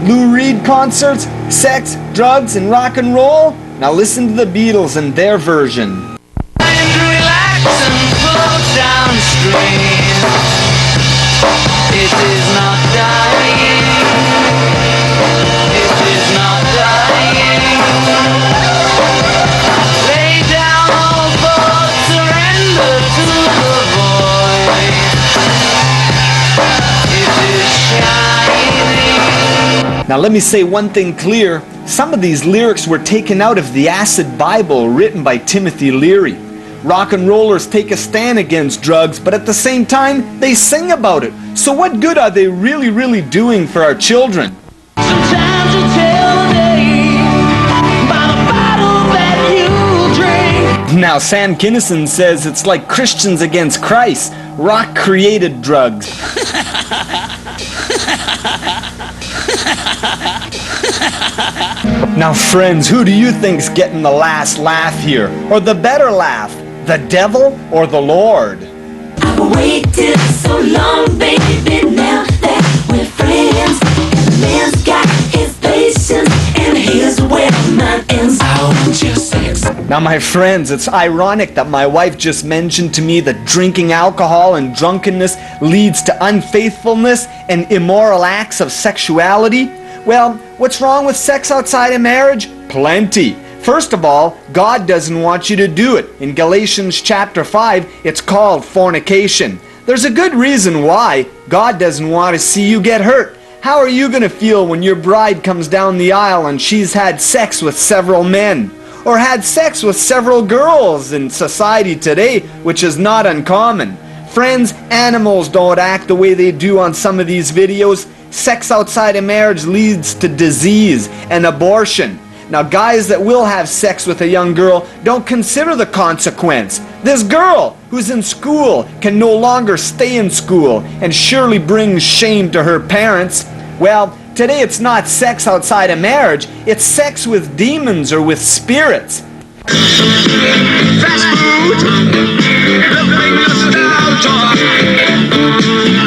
Lou Reed concerts, sex, drugs, and rock and roll? Now listen to the Beatles and their version. It is not dying. It is not dying. Lay down all thoughts, surrender to the void. It is shining. Now let me say one thing clear. Some of these lyrics were taken out of the Acid Bible written by Timothy Leary. Rock and rollers take a stand against drugs, but at the same time, they sing about it. So what good are they really doing for our children? Sometimes you tell the day by the bottle that you drink. Now Sam Kinison says it's like Christians against Christ. Rock created drugs. Now friends, who do you think's getting the last laugh here? Or the better laugh? The devil or the Lord? I've waited so long, baby, now that we're friends. And the man's got his patience, and here's where mine ends. I want your sex. Now my friends, it's ironic that my wife just mentioned to me that drinking alcohol and drunkenness leads to unfaithfulness and immoral acts of sexuality. Well, what's wrong with sex outside of marriage? Plenty. First of all, God doesn't want you to do it. In Galatians chapter 5, it's called fornication. There's a good reason why. God doesn't want to see you get hurt. How are you going to feel when your bride comes down the aisle and she's had sex with several men? Or had sex with several girls in society today, which is not uncommon. Friends, animals don't act the way they do on some of these videos. Sex outside of marriage leads to disease and abortion. Now guys that will have sex with a young girl don't consider the consequence. This girl who's in school can no longer stay in school and surely brings shame to her parents. Well, today it's not sex outside of marriage, it's sex with demons or with spirits. Fast food, everything nostalgia,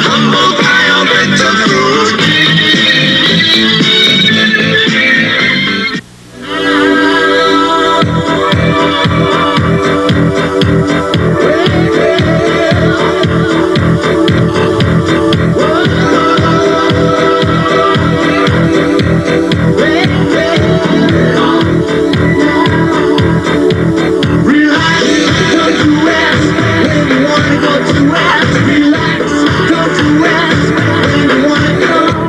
humble pie or bitter fruit.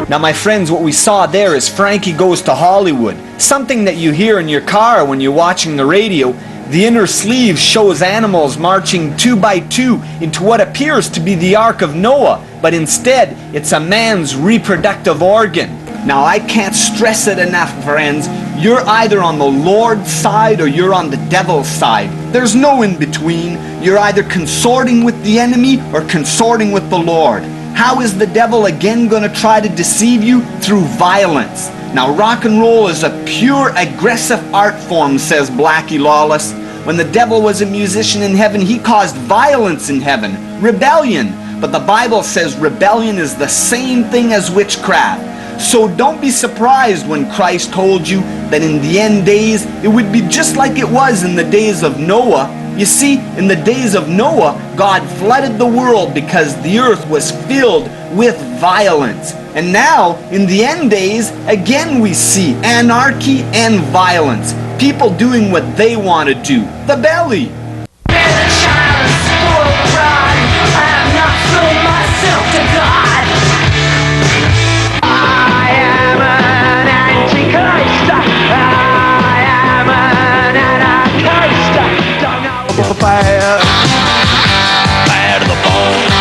Now my friends, what we saw there is Frankie Goes to Hollywood. Something that you hear in your car when you're watching the radio. The inner sleeve shows animals marching 2 by 2 into what appears to be the Ark of Noah, but instead it's a man's reproductive organ. Now I can't stress it enough, friends. You're either on the Lord's side or you're on the devil's side. There's no in between. You're either consorting with the enemy or consorting with the Lord. How is the devil again going to try to deceive you? Through violence. Now rock and roll is a pure aggressive art form, says Blackie Lawless. When the devil was a musician in heaven, he caused violence in heaven, rebellion. But the Bible says rebellion is the same thing as witchcraft. So don't be surprised when Christ told you that in the end days it would be just like it was in the days of Noah. You see, in the days of Noah, God flooded the world because the earth was filled with violence. And now, in the end days, again we see anarchy and violence. People doing what they want to do. The belly. Bad to the bone.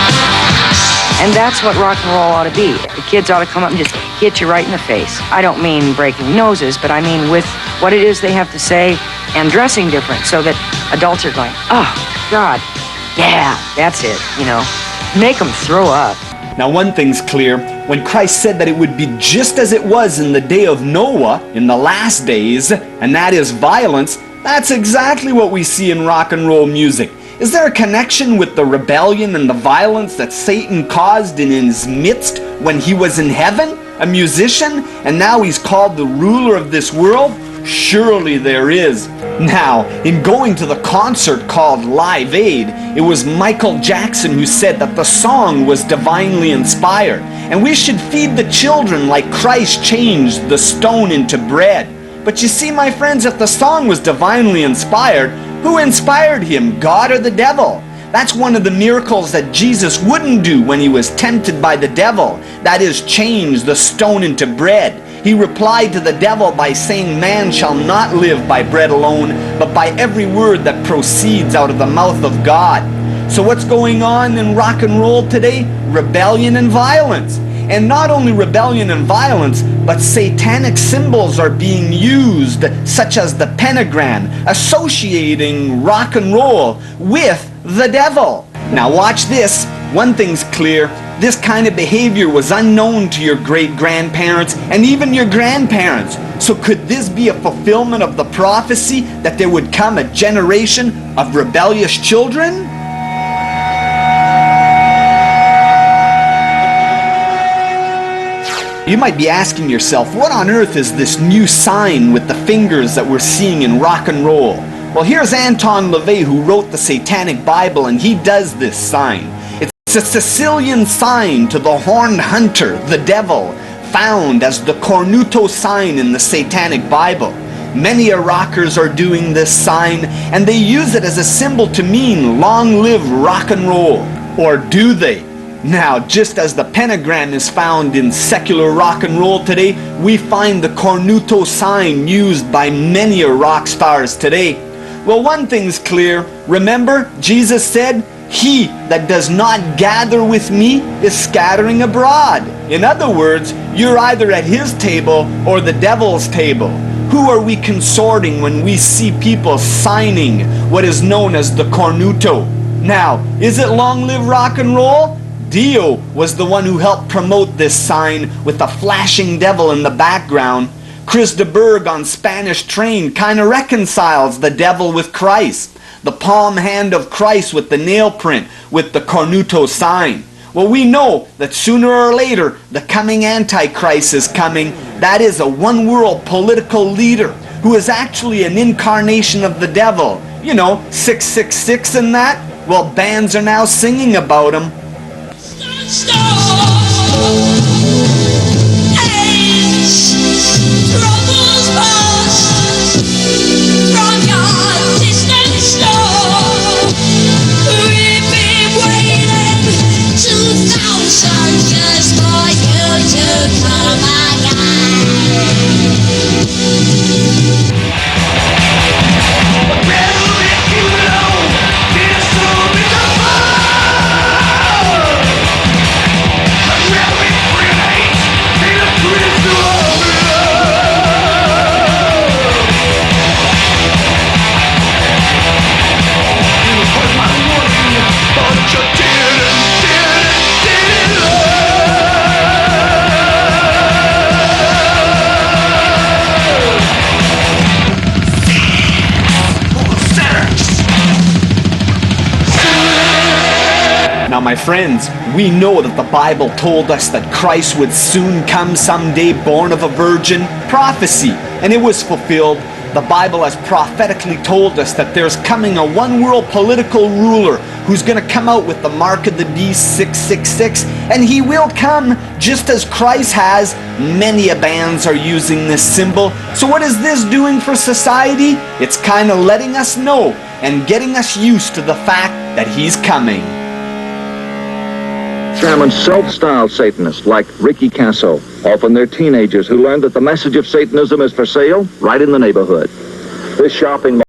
And that's what rock and roll ought to be. The kids ought to come up and just hit you right in the face. I don't mean breaking noses, but I mean with what it is they have to say and dressing different so that adults are going, oh, God, yeah, that's it, you know. Make them throw up. Now one thing's clear, when Christ said that it would be just as it was in the day of Noah, in the last days, and that is violence, that's exactly what we see in rock and roll music. Is there a connection with the rebellion and the violence that Satan caused in his midst when he was in heaven? A musician? And now he's called the ruler of this world? Surely there is. Now, in going to the concert called Live Aid, it was Michael Jackson who said that the song was divinely inspired, and we should feed the children like Christ changed the stone into bread. But you see, my friends, if the song was divinely inspired, who inspired him, God or the devil? That's one of the miracles that Jesus wouldn't do when he was tempted by the devil. That is, change the stone into bread. He replied to the devil by saying, "Man shall not live by bread alone, but by every word that proceeds out of the mouth of God." So what's going on in rock and roll today? Rebellion and violence. And not only rebellion and violence, but satanic symbols are being used, such as the pentagram, associating rock and roll with the devil. Now watch this. One thing's clear. This kind of behavior was unknown to your great-grandparents and even your grandparents. So could this be a fulfillment of the prophecy that there would come a generation of rebellious children? You might be asking yourself, what on earth is this new sign with the fingers that we're seeing in rock and roll? Well, here's Anton LaVey, who wrote the Satanic Bible, and he does this sign. It's a Sicilian sign to the horned hunter, the devil, found as the cornuto sign in the Satanic Bible. Many rockers are doing this sign, and they use it as a symbol to mean long live rock and roll. Or do they? Now, just as the pentagram is found in secular rock and roll today, we find the cornuto sign used by many rock stars today. Well, one thing's clear. Remember, Jesus said, "He that does not gather with me is scattering abroad." In other words, you're either at his table or the devil's table. Who are we consorting when we see people signing what is known as the cornuto? Now, is it long live rock and roll? Dio was the one who helped promote this sign with the flashing devil in the background. Chris de Burgh on Spanish Train kind of reconciles the devil with Christ. The palm hand of Christ with the nail print with the cornuto sign. Well, we know that sooner or later the coming Antichrist is coming. That is a one-world political leader who is actually an incarnation of the devil. You know, 666 and that. Well, bands are now singing about him. Now, my friends, we know that the Bible told us that Christ would soon come someday, born of a virgin. Prophecy, and it was fulfilled. The Bible has prophetically told us that there's coming a one-world political ruler who's going to come out with the mark of the beast, 666, and he will come just as Christ has. Many bands are using this symbol. So what is this doing for society? It's kind of letting us know and getting us used to the fact that he's coming. Examine self-styled Satanists like Ricky Casso. Often they're teenagers who learn that the message of Satanism is for sale right in the neighborhood. This shopping